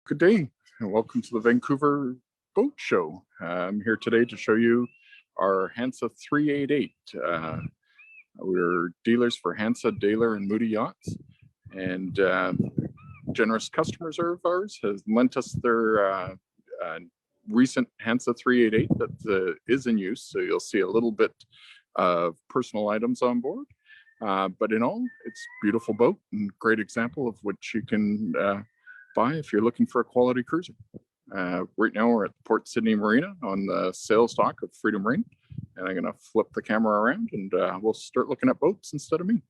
Good day and welcome to the Vancouver Boat Show. I'm here today to show you our HANSE 388. We're dealers for HANSE, Daler, and Moody Yachts, and generous customers of ours has lent us their recent HANSE 388 that is in use, so you'll see a little bit of personal items on board. But in all, it's a beautiful boat and great example of what you can buy if you're looking for a quality cruiser. Right now we're at the Port Sidney Marina on the sales dock of Freedom Marine, and I'm going to flip the camera around and we'll start looking at boats instead of me.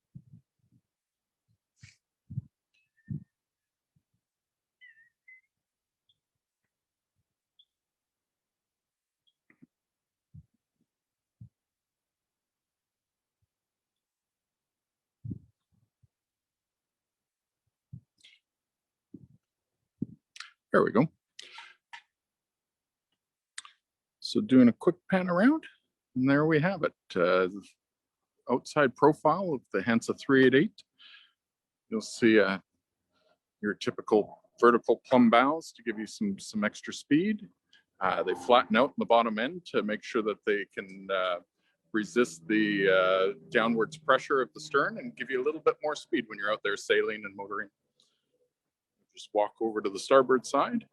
There we go. So doing a quick pan around, and there we have it. Outside profile of the HANSE 388. You'll see your typical vertical plumb bows to give you some extra speed. They flatten out in the bottom end to make sure that they can resist the downwards pressure of the stern and give you a little bit more speed when you're out there sailing and motoring. Just walk over to the starboard side.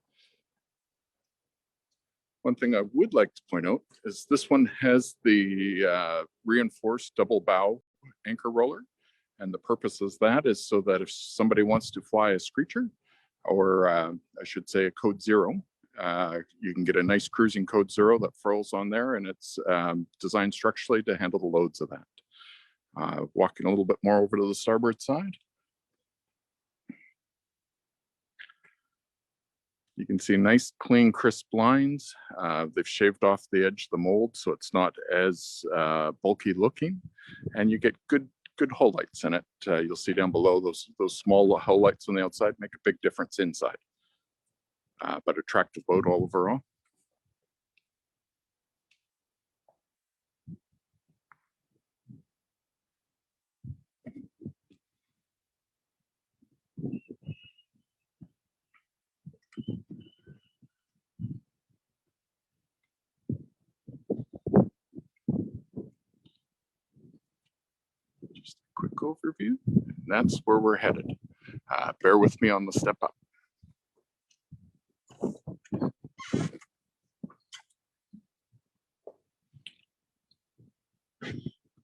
One thing I would like to point out is this one has the reinforced double bow anchor roller. And the purpose of that is so that if somebody wants to fly a Screecher, or I should say a Code Zero, you can get a nice cruising Code Zero that furls on there, and it's designed structurally to handle the loads of that. Walking a little bit more over to the starboard side. You can see nice, clean, crisp lines. They've shaved off the edge of the mold, so it's not as bulky looking, and you get good hull lights in it. You'll see down below those small hull lights on the outside make a big difference inside. But attractive boat all overall. Just a quick overview, and that's where we're headed. Bear with me on the step up.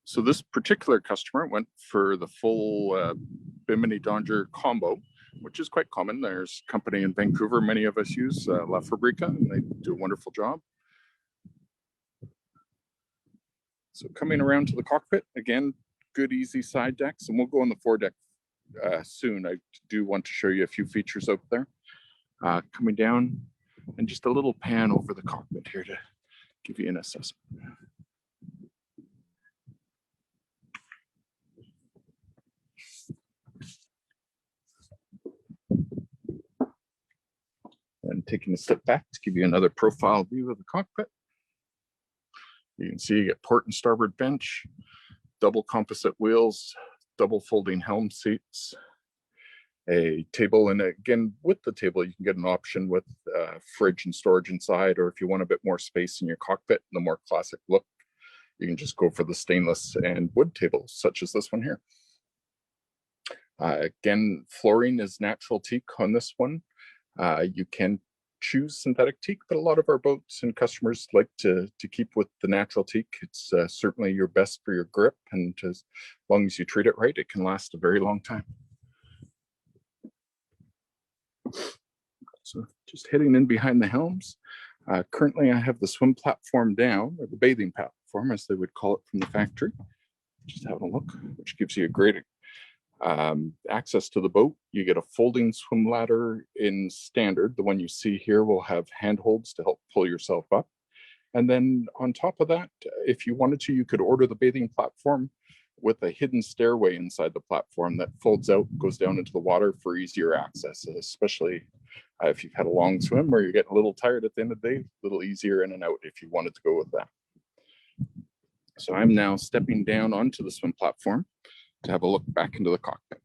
So this particular customer went for the full Bimini Donger combo, which is quite common. There's a company in Vancouver many of us use, La Fabrica, and they do a wonderful job. So coming around to the cockpit, again, good easy side decks, and we'll go on the foredeck soon. I do want to show you a few features out there. Coming down, and just a little pan over the cockpit here to give you an assessment. And taking a step back to give you another profile view of the cockpit. You can see you get port and starboard bench, double composite wheels, double folding helm seats, a table, and again, with the table, you can get an option with fridge and storage inside, or if you want a bit more space in your cockpit, the more classic look, you can just go for the stainless and wood tables, such as this one here. Again, flooring is natural teak on this one. You can choose synthetic teak, but a lot of our boats and customers like to keep with the natural teak. It's certainly your best for your grip, and as long as you treat it right, it can last a very long time. So just heading in behind the helms. Currently I have the swim platform down, or the bathing platform as they would call it from the factory. Just having a look, which gives you a great access to the boat. You get a folding swim ladder in standard. The one you see here will have handholds to help pull yourself up. And then on top of that, if you wanted to, you could order the bathing platform with a hidden stairway inside the platform that folds out, goes down into the water for easier access, especially if you've had a long swim or you're getting a little tired at the end of the day, a little easier in and out if you wanted to go with that. So I'm now stepping down onto the swim platform to have a look back into the cockpit.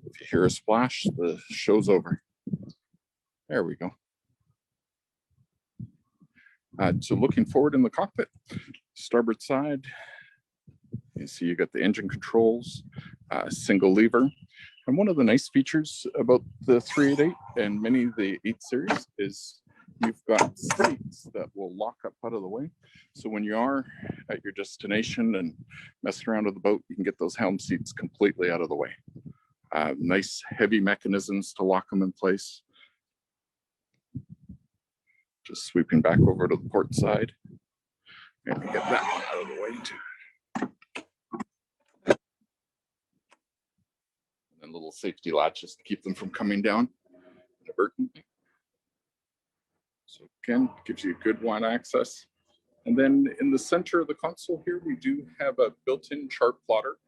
If you hear a splash, the show's over. There we go. So looking forward in the cockpit, starboard side, you see you got the engine controls, single lever. And one of the nice features about the 388 and many of the 8 series is you've got seats that will lock up out of the way. So when you are at your destination and messing around with the boat, you can get those helm seats completely out of the way. Nice heavy mechanisms to lock them in place. Just sweeping back over to the port side. And get that one out of the way too. And then little safety latches to keep them from coming down inadvertently. So again, gives you good wide access. And then in the center of the console here, we do have a built-in chart plotter.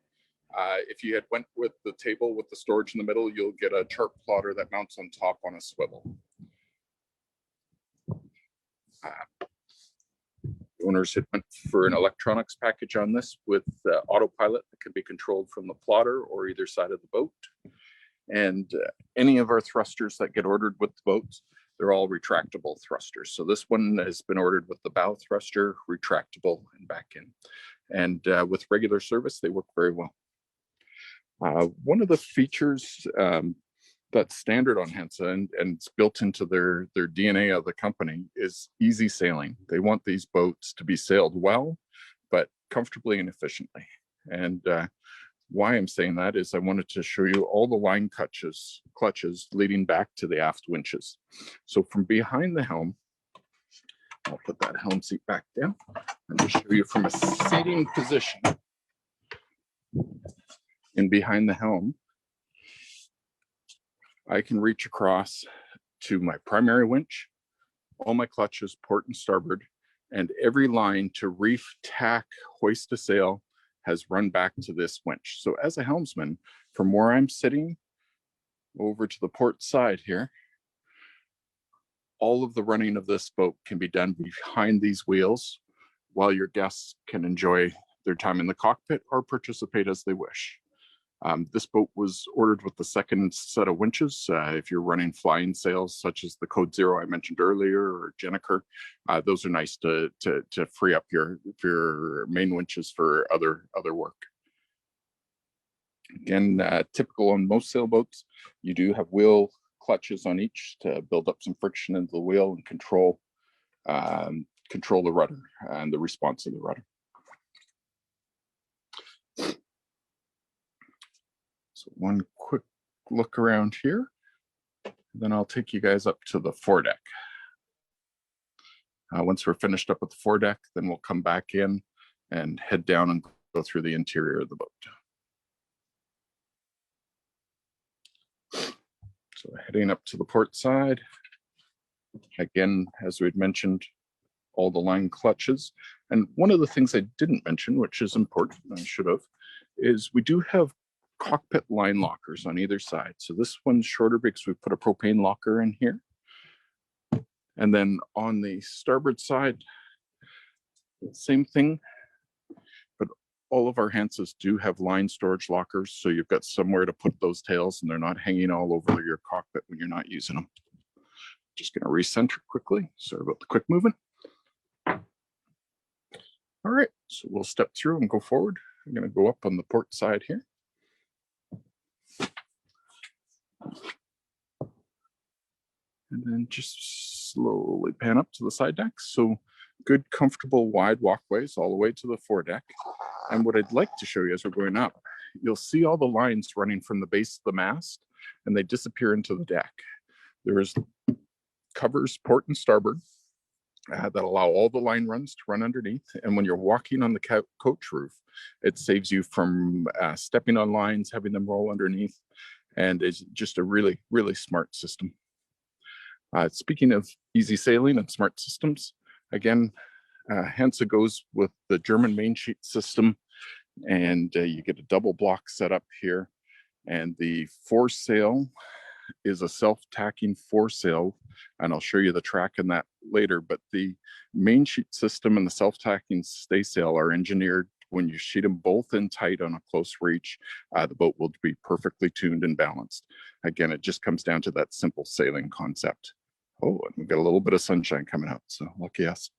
If you had went with the table with the storage in the middle, you'll get a chart plotter that mounts on top on a swivel. The owners had went for an electronics package on this with autopilot that can be controlled from the plotter or either side of the boat. And any of our thrusters that get ordered with the boats, they're all retractable thrusters. So this one has been ordered with the bow thruster, retractable and back in. And with regular service, they work very well. One of the features that's standard on HANSE and it's built into their DNA of the company is easy sailing. They want these boats to be sailed well, but comfortably and efficiently. And why I'm saying that is I wanted to show you all the line clutches leading back to the aft winches. So from behind the helm, I'll put that helm seat back down and just show you from a seating position. And behind the helm, I can reach across to my primary winch, all my clutches, port and starboard, and every line to reef, tack, hoist a sail has run back to this winch. So as a helmsman, from where I'm sitting over to the port side here, all of the running of this boat can be done behind these wheels while your guests can enjoy their time in the cockpit or participate as they wish. This boat was ordered with the second set of winches. If you're running flying sails, such as the Code Zero I mentioned earlier, or Jennifer, those are nice to free up your main winches for other work. Again, typical on most sailboats, you do have wheel clutches on each to build up some friction into the wheel and control the rudder and the response of the rudder. So one quick look around here, then I'll take you guys up to the foredeck. Once we're finished up with the foredeck, then we'll come back in and head down and go through the interior of the boat. So heading up to the port side, again, as we'd mentioned, all the line clutches. And one of the things I didn't mention, which is important, I should have, is we do have cockpit line lockers on either side. So this one's shorter because we put a propane locker in here. And then on the starboard side, same thing, but all of our HANSEs do have line storage lockers. So you've got somewhere to put those tails and they're not hanging all over your cockpit when you're not using them. Just gonna recenter quickly. Sorry about the quick movement. All right, so we'll step through and go forward. I'm gonna go up on the port side here. And then just slowly pan up to the side deck. So good, comfortable, wide walkways all the way to the foredeck. And what I'd like to show you as we're going up, you'll see all the lines running from the base of the mast and they disappear into the deck. There is covers, port and starboard, that allow all the line runs to run underneath. And when you're walking on the coach roof, it saves you from stepping on lines, having them roll underneath. And it's just a really, really smart system. Speaking of easy sailing and smart systems, again, HANSE goes with the German Mainsheet System, and you get a double block setup here. And the foresail is a self-tacking foresail, and I'll show you the track in that later. But the Mainsheet System and the self-tacking staysail are engineered. When you sheet them both in tight on a close reach, the boat will be perfectly tuned and balanced. Again, it just comes down to that simple sailing concept. Oh, and we've got a little bit of sunshine coming out, so lucky us.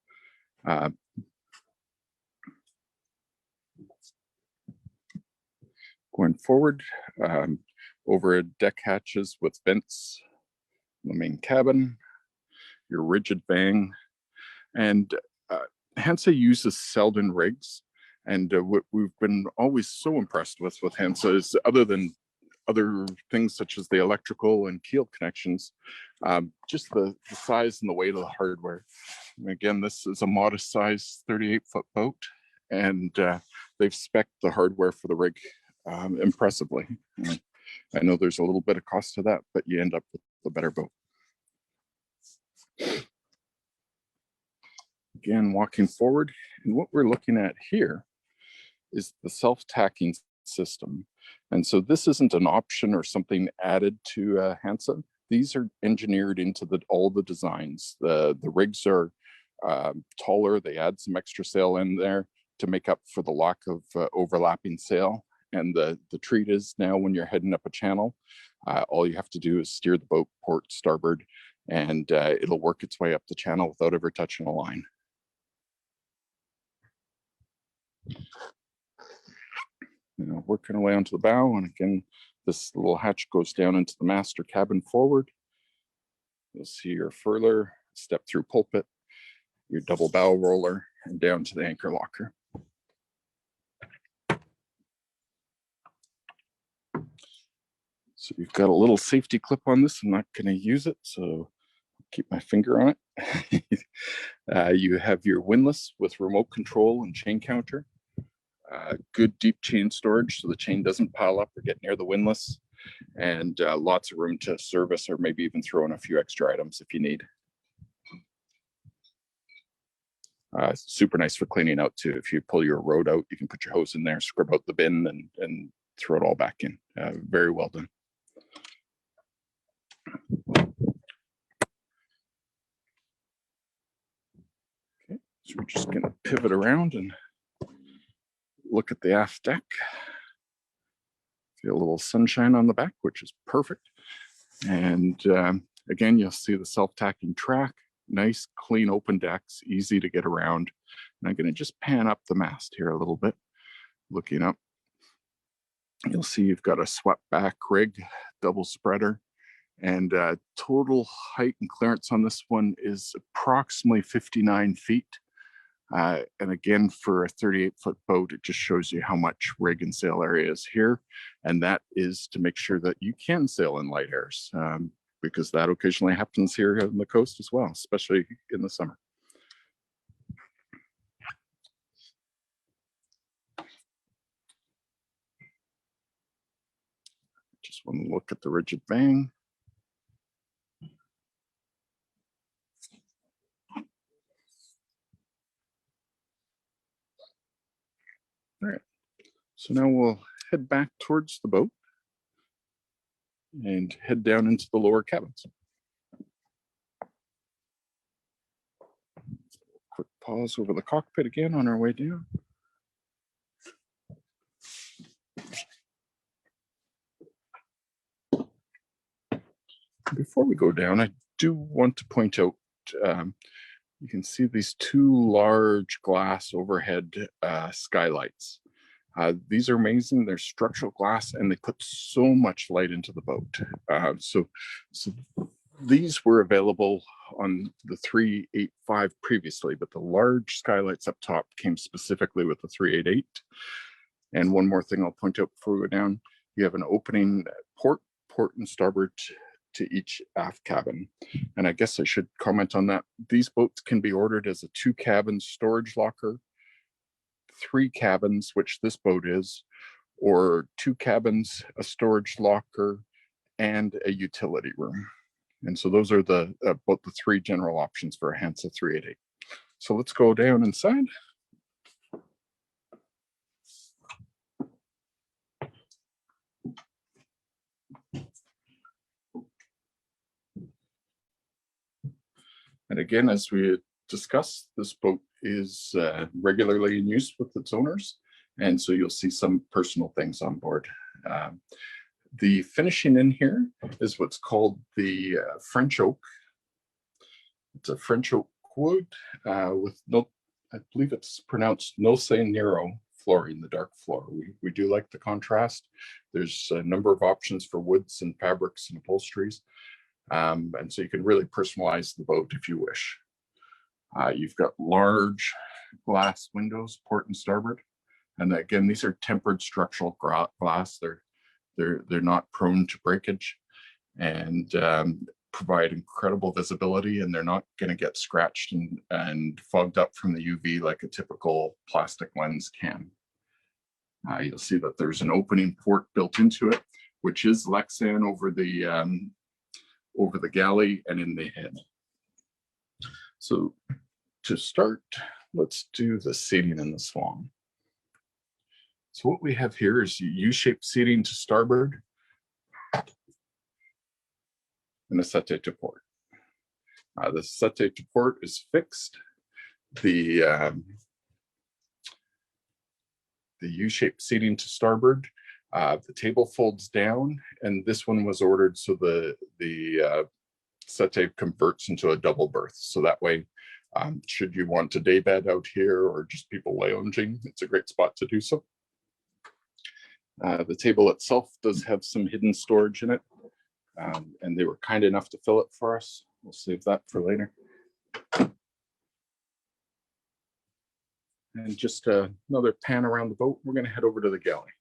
Going forward, over deck hatches with vents, the main cabin, your rigid bang, and HANSE uses Selden rigs, and what we've been always so impressed with HANSE is, other than other things such as the electrical and keel connections, just the size and the weight of the hardware. And again, this is a modest size 38-foot boat, and they've spec'd the hardware for the rig impressively. I know there's a little bit of cost to that, but you end up with a better boat. Again, walking forward, and what we're looking at here is the self-tacking system. And so this isn't an option or something added to HANSE. These are engineered into all the designs. The rigs are taller. They add some extra sail in there to make up for the lack of overlapping sail. And the treat is now, when you're heading up a channel, all you have to do is steer the boat port starboard, and it'll work its way up the channel without ever touching a line. Working away onto the bow, and again, this little hatch goes down into the master cabin forward. You'll see your furler, step through pulpit, your double bow roller, and down to the anchor locker. So you've got a little safety clip on this. I'm not going to use it, so keep my finger on it. You have your windlass with remote control and chain counter. Good deep chain storage, so the chain doesn't pile up or get near the windlass, and lots of room to service or maybe even throw in a few extra items if you need. Super nice for cleaning out too. If you pull your road out, you can put your hose in there, scrub out the bin, and throw it all back in. Very well done. Okay, so we're just going to pivot around and look at the aft deck. Feel a little sunshine on the back, which is perfect. And again, you'll see the self-tacking track. Nice, clean, open decks, easy to get around. And I'm going to just pan up the mast here a little bit. Looking up, you'll see you've got a swept back rig, double spreader, and total height and clearance on this one is approximately 59 feet. And again, for a 38-foot boat, it just shows you how much rig and sail area is here. And that is to make sure that you can sail in light airs, because that occasionally happens here on the coast as well, especially in the summer. Just want to look at the rigid bang. All right, so now we'll head back towards the boat and head down into the lower cabins. Quick pause over the cockpit again on our way down. Before we go down, I do want to point out, you can see these two large glass overhead skylights. These are amazing. They're structural glass, and they put so much light into the boat. So these were available on the 385 previously, but the large skylights up top came specifically with the 388. And one more thing I'll point out before we go down, you have an opening port and starboard to each aft cabin. And I guess I should comment on that. These boats can be ordered as a 2-cabin storage locker, 3 cabins, which this boat is, or 2 cabins, a storage locker, and a utility room. And so those are the about the 3 general options for a HANSE 388. So let's go down inside. And again, as we discussed, this boat is regularly in use with its owners. And so you'll see some personal things on board. The finishing in here is what's called the French oak. It's a French oak wood with no, I believe it's pronounced Noce Nero flooring, the dark floor. We do like the contrast. There's a number of options for woods and fabrics and upholsteries. And so you can really personalize the boat if you wish. You've got large glass windows, port and starboard. And again, these are tempered structural glass. They're not prone to breakage and provide incredible visibility, and they're not going to get scratched and fogged up from the UV like a typical plastic lens can. You'll see that there's an opening port built into it, which is Lexan over the galley and in the head. So to start, let's do the seating in the Swan. So what we have here is U-shaped seating to starboard and a settee to port. The settee to port is fixed. The U-shaped seating to starboard, the table folds down, and this one was ordered so the settee converts into a double berth. So that way, should you want a day bed out here or just people lounging, it's a great spot to do so. The table itself does have some hidden storage in it, and they were kind enough to fill it for us. We'll save that for later. And just another pan around the boat, we're going to head over to the galley.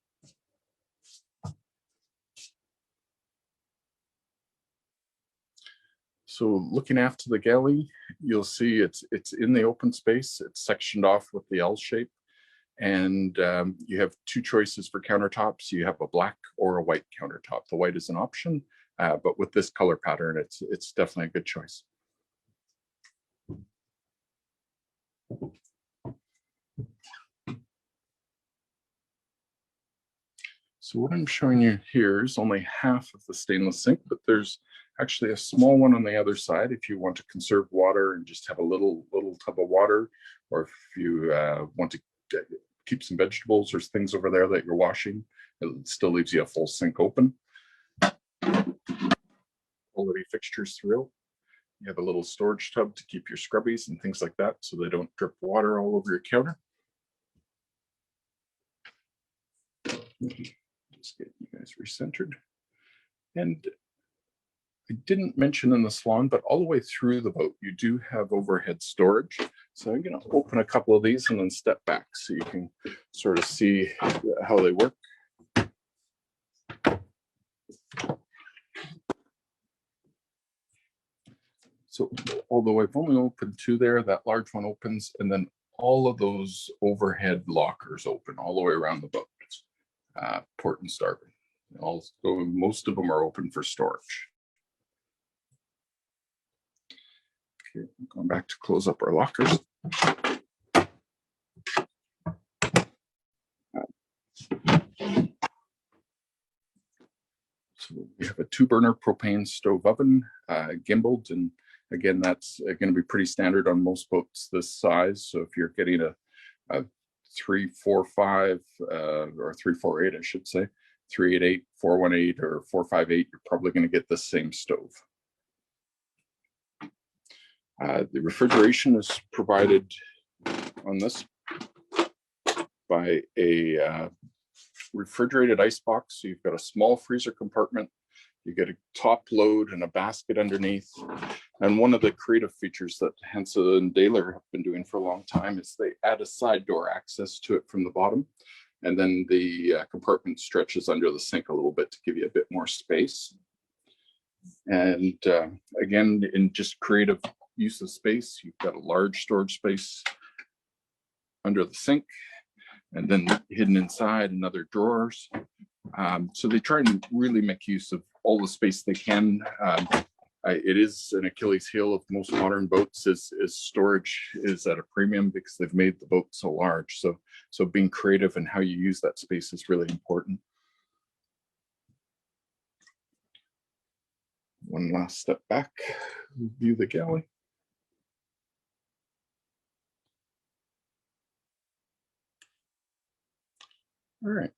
So looking after the galley, you'll see it's in the open space. It's sectioned off with the L shape. And you have two choices for countertops. You have a black or a white countertop. The white is an option, but with this color pattern, it's definitely a good choice. So what I'm showing you here is only half of the stainless sink, but there's actually a small one on the other side if you want to conserve water and just have a little tub of water, or if you want to keep some vegetables or things over there that you're washing, it still leaves you a full sink open. Quality fixtures throughout. You have a little storage tub to keep your scrubbies and things like that so they don't drip water all over your counter. Just get you guys recentered. And I didn't mention in the Swan, but all the way through the boat, you do have overhead storage. So I'm going to open a couple of these and then step back so you can sort of see how they work. So although I've only opened two there, that large one opens, and then all of those overhead lockers open all the way around the boat, port and starboard. Also, most of them are open for storage. Okay, going back to close up our lockers. So we have a 2-burner propane stove oven, gimbaled, and again, that's going to be pretty standard on most boats this size. So if you're getting a 345 or 348, I should say, 388, 418, or 458, you're probably going to get the same stove. The refrigeration is provided on this by a refrigerated ice box. So you've got a small freezer compartment, you get a top load and a basket underneath. And one of the creative features that HANSE and Dahler have been doing for a long time is they add a side door access to it from the bottom. And then the compartment stretches under the sink a little bit to give you a bit more space. And again, in just creative use of space, you've got a large storage space under the sink, and then hidden inside and other drawers. So they try and really make use of all the space they can. It is an Achilles heel of most modern boats is storage is at a premium because they've made the boat so large. So being creative in how you use that space is really important. One last step back, view the galley. All right.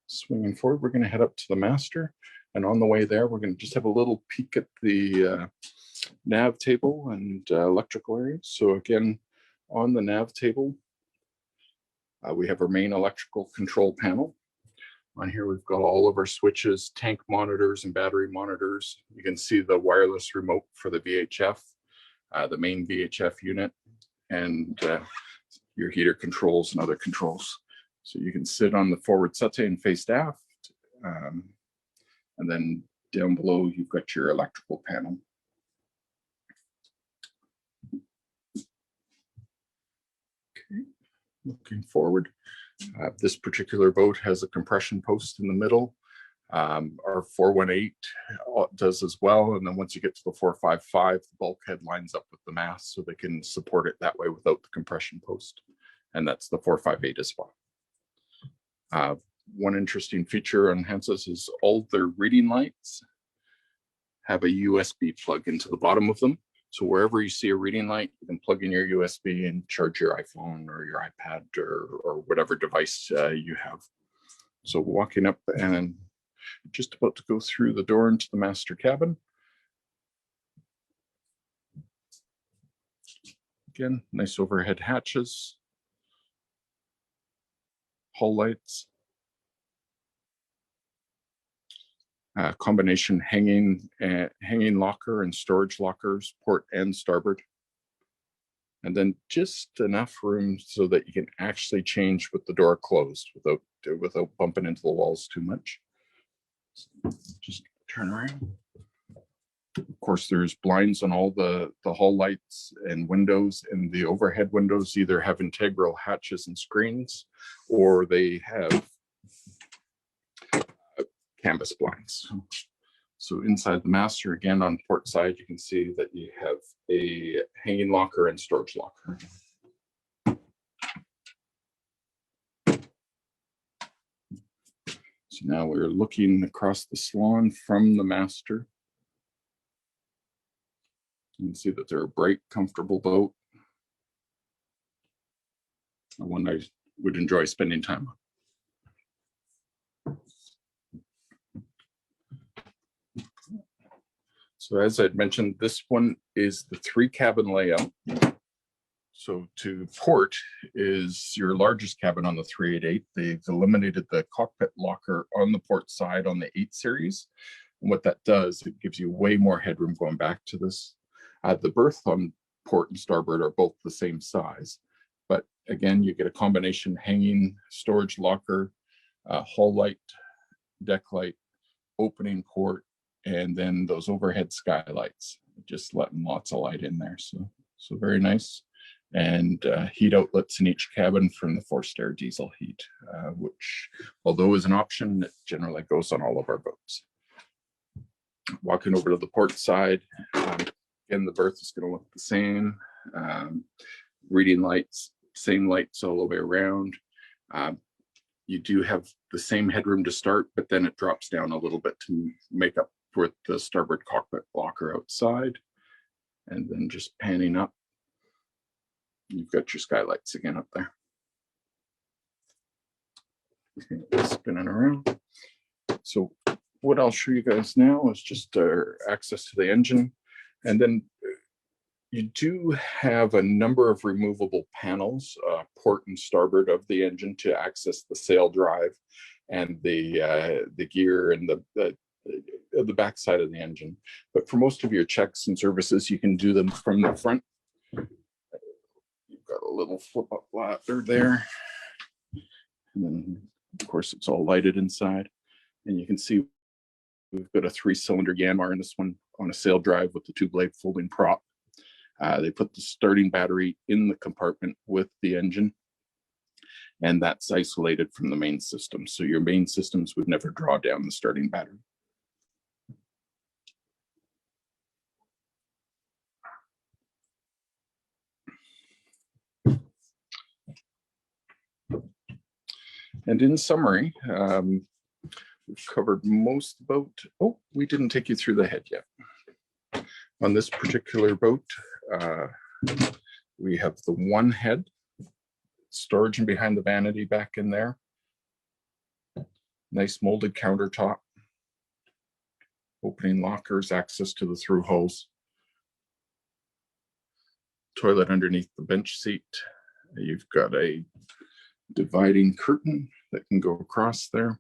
Swinging forward, we're going to head up to the master. And on the way there, we're going to just have a little peek at the nav table and electrical areas. So again, on the nav table, we have our main electrical control panel. On here, we've got all of our switches, tank monitors, and battery monitors. You can see the wireless remote for the VHF, the main VHF unit, and your heater controls and other controls. So you can sit on the forward settee and face aft. And then down below, you've got your electrical panel. Okay, looking forward. This particular boat has a compression post in the middle. Our 418 does as well. And then once you get to the 455, the bulkhead lines up with the mast so they can support it that way without the compression post. And that's the 458 as well. One interesting feature on HANSEs is all their reading lights have a USB plug into the bottom of them. So wherever you see a reading light, you can plug in your USB and charge your iPhone or your iPad or whatever device you have. So walking up and just about to go through the door into the master cabin. Again, nice overhead hatches, hull lights, combination hanging locker and storage lockers, port and starboard. And then just enough room so that you can actually change with the door closed without bumping into the walls too much. Just turn around. Of course, there's blinds on all the hull lights and windows, and the overhead windows either have integral hatches and screens, or they have canvas blinds. So inside the master, again on port side, you can see that you have a hanging locker and storage locker. So now we're looking across the Swan from the master. You can see that they're a bright, comfortable boat. One I would enjoy spending time on. So as I'd mentioned, this one is the 3-cabin layout. So to port is your largest cabin on the 388. They've eliminated the cockpit locker on the port side on the 8 series. And what that does, it gives you way more headroom going back to this. The berth on port and starboard are both the same size. But again, you get a combination hanging storage locker, hull light, deck light, opening port, and then those overhead skylights, just letting lots of light in there. So very nice. And heat outlets in each cabin from the forced air diesel heat, which, although is an option, it generally goes on all of our boats. Walking over to the port side, again, the berth is going to look the same. Reading lights, same lights all the way around. You do have the same headroom to start, but then it drops down a little bit to make up for the starboard cockpit locker outside. And then just panning up, you've got your skylights again up there. Okay, spinning around. So what I'll show you guys now is just our access to the engine. And then you do have a number of removable panels, port and starboard of the engine, to access the sail drive and the gear and the back side of the engine. But for most of your checks and services, you can do them from the front. You've got a little flip up ladder there. And then, of course, it's all lighted inside. And you can see we've got a 3-cylinder Yanmar in this one on a sail drive with the 2-blade folding prop. They put the starting battery in the compartment with the engine, and that's isolated from the main system. So your main systems would never draw down the starting battery. And in summary, we've covered most of the boat. Oh, we didn't take you through the head yet. On this particular boat, we have the one head, storage and behind the vanity back in there. Nice molded countertop, opening lockers, access to the through holes. toilet underneath the bench seat. You've got a dividing curtain that can go across there.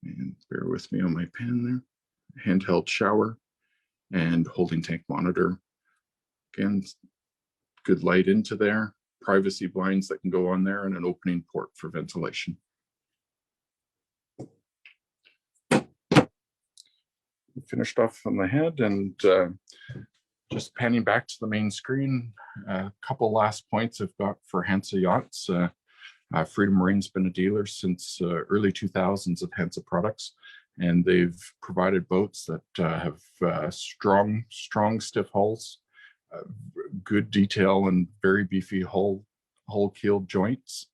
And bear with me on my pen there. Handheld shower and holding tank monitor. Again, good light into there. Privacy blinds that can go on there and an opening port for ventilation. Finished off on the head and just panning back to the main screen. A couple last points I've got for HANSE yachts. Freedom Marine's been a dealer since early 2000s of HANSE products, and they've provided boats that have strong stiff hulls, good detail and very beefy hull keeled joints.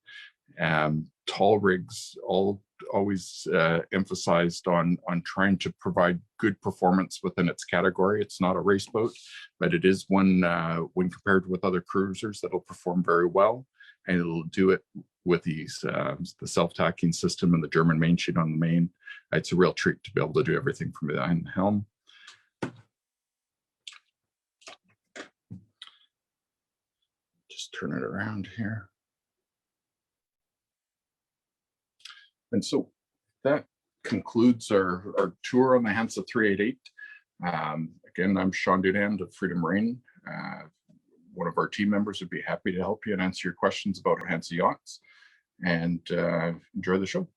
Tall rigs always emphasized on trying to provide good performance within its category. It's not a race boat, but it is one when compared with other cruisers that'll perform very well, and it'll do it with ease. The self-tacking system and the German main sheet on the main, it's a real treat to be able to do everything from behind the helm. Just turn it around here. And so that concludes our tour on the HANSE 388. Again, I'm Shawn Dunand of Freedom Marine. One of our team members would be happy to help you and answer your questions about HANSE yachts. And enjoy the show.